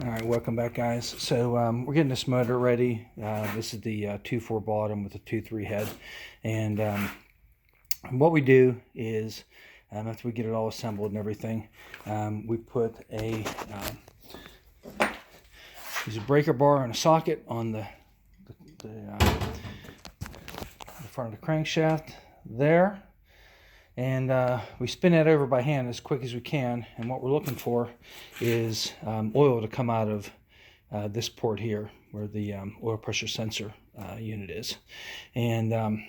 All right, welcome back, guys. So we're getting this motor ready. This is the 2.4 bottom with a 2.3 head, and what we do is after we get it all assembled and everything, we put use a breaker bar and a socket on the front of the crankshaft there, and we spin that over by hand as quick as we can. And what we're looking for is oil to come out of this port here where the oil pressure sensor unit is. And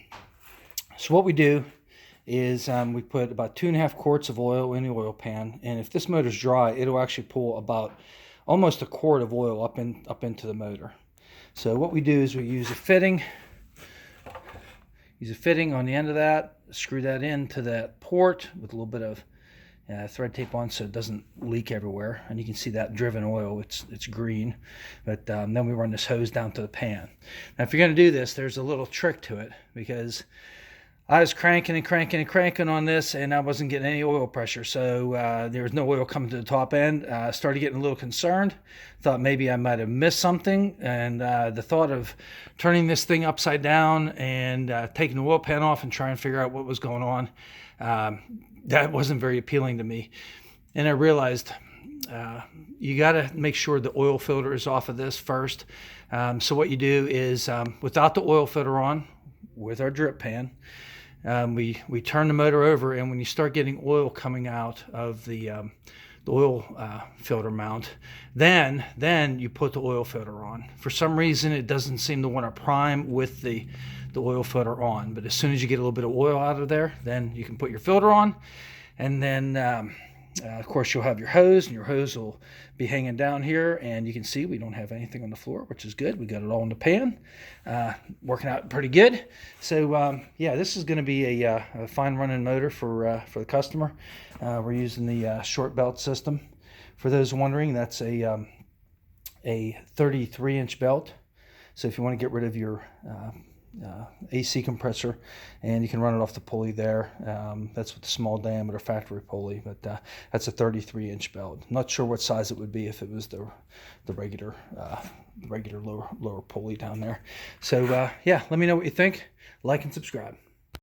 so what we do is we put about 2.5 quarts of oil in the oil pan, and if this motor's dry, it'll actually pull about almost a quart of oil up into the motor. So what we do is we use a fitting on the end of that, screw that into that port with a little bit of thread tape on so it doesn't leak everywhere. And you can see that driven oil, it's green. But then we run this hose down to the pan. Now if you're going to do this, there's a little trick to it, because I was cranking on this, and I wasn't getting any oil pressure. So there was no oil coming to the top end. I started getting a little concerned. Thought maybe I might have missed something. And the thought of turning this thing upside down and taking the oil pan off and trying to figure out what was going on, that wasn't very appealing to me. And I realized you got to make sure the oil filter is off of this first. So what you do is, without the oil filter on, with our drip pan, we turn the motor over, and when you start getting oil coming out of the oil filter mount, then you put the oil filter on. For some reason, it doesn't seem to want to prime with the oil filter on, but as soon as you get a little bit of oil out of there, then you can put your filter on. And then of course you'll have your hose, and your hose will be hanging down here, and you can see we don't have anything on the floor, which is good. We got it all in the pan, working out pretty good. So yeah, this is going to be a fine running motor for the customer. We're using the short belt system. For those wondering, that's a 33-inch belt. So if you want to get rid of your AC compressor, and you can run it off the pulley there. That's with the small diameter factory pulley, but that's a 33-inch belt. I'm not sure what size it would be if it was the regular lower pulley down there. So yeah, let me know what you think. Like and subscribe.